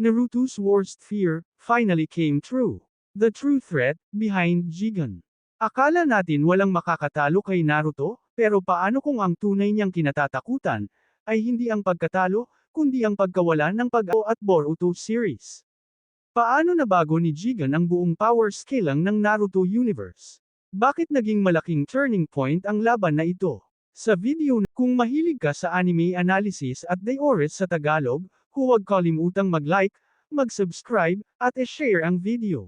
Naruto's worst fear, finally came true. The true threat, behind Jigen. Akala natin walang makakatalo kay Naruto, pero paano kung ang tunay niyang kinatatakutan, ay hindi ang pagkatalo, kundi ang pagkawalan ng Pag-O at Boruto series. Paano nabago ni Jigen ang buong power scaling ng Naruto universe? Bakit naging malaking turning point ang laban na ito? Sa video na, kung mahilig ka sa anime analysis at theories sa Tagalog, huwag kalimutang mag-like, mag-subscribe, at i-share ang video.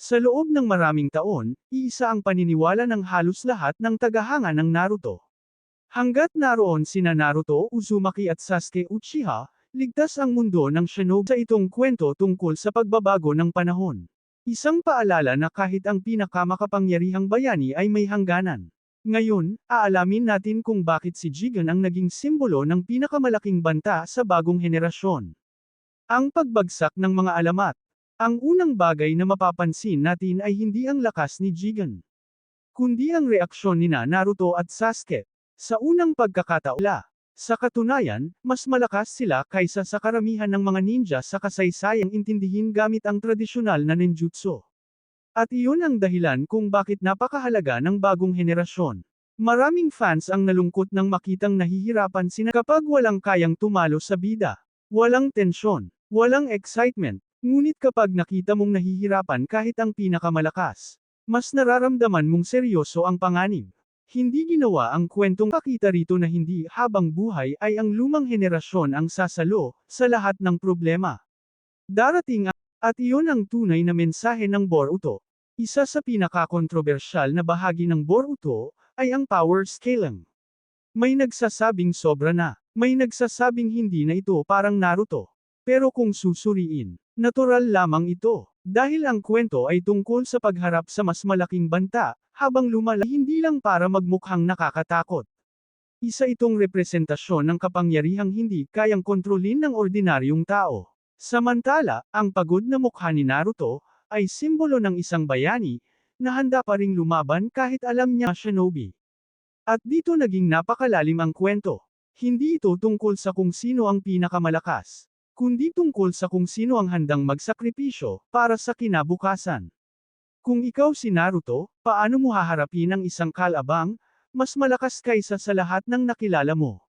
Sa loob ng maraming taon, iisa ang paniniwala ng halos lahat ng tagahanga ng Naruto. Hanggat naroon sina Naruto, Uzumaki at Sasuke Uchiha, ligtas ang mundo ng shinobi sa itong kwento tungkol sa pagbabago ng panahon. Isang paalala na kahit ang pinakamakapangyarihang bayani ay may hangganan. Ngayon, aalamin natin kung bakit si Jigen ang naging simbolo ng pinakamalaking banta sa bagong henerasyon. Ang pagbagsak ng mga alamat. Ang unang bagay na mapapansin natin ay hindi ang lakas ni Jigen, kundi ang reaksyon ni Naruto at Sasuke. Sa unang pagkakataon, sa katunayan, mas malakas sila kaysa sa karamihan ng mga ninja sa kasaysayang intindihin gamit ang tradisyonal na ninjutsu. At iyon ang dahilan kung bakit napakahalaga ng bagong henerasyon. Maraming fans ang nalungkot nang makitang nahihirapan sina kapag walang kayang tumalo sa bida. Walang tensyon, walang excitement, ngunit kapag nakita mong nahihirapan kahit ang pinakamalakas, mas nararamdaman mong seryoso ang panganib. Hindi ginawa ang kwentong pakita rito na hindi habang buhay ay ang lumang henerasyon ang sasalo sa lahat ng problema. Darating at iyon ang tunay na mensahe ng Boruto. Isa sa pinakakontrobersyal na bahagi ng Boruto ay ang power scaling. May nagsasabing sobra na, may nagsasabing hindi na ito parang Naruto. Pero kung susuriin, natural lamang ito, dahil ang kwento ay tungkol sa pagharap sa mas malaking banta, habang lumala hindi lang para magmukhang nakakatakot. Isa itong representasyon ng kapangyarihang hindi kayang kontrolin ng ordinaryong tao. Samantala, ang pagod na mukha ni Naruto, ay simbolo ng isang bayani, na handa pa ring lumaban kahit alam niya shinobi. At dito naging napakalalim ang kwento. Hindi ito tungkol sa kung sino ang pinakamalakas, kundi tungkol sa kung sino ang handang magsakripisyo, para sa kinabukasan. Kung ikaw si Naruto, paano mo haharapin ang isang kalabang, mas malakas kaysa sa lahat ng nakilala mo?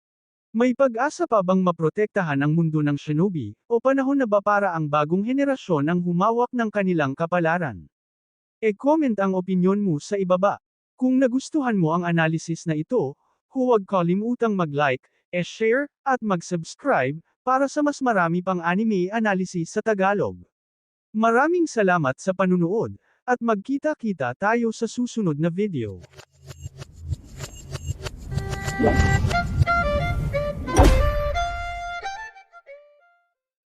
May pag-asa pa bang maprotektahan ang mundo ng shinobi, o panahon na ba para ang bagong henerasyon ang humawak ng kanilang kapalaran? E-comment ang opinyon mo sa ibaba. Kung nagustuhan mo ang analysis na ito, huwag kalimutang mag-like, e-share, at mag-subscribe, para sa mas marami pang anime analysis sa Tagalog. Maraming salamat sa panunood, at magkita-kita tayo sa susunod na video.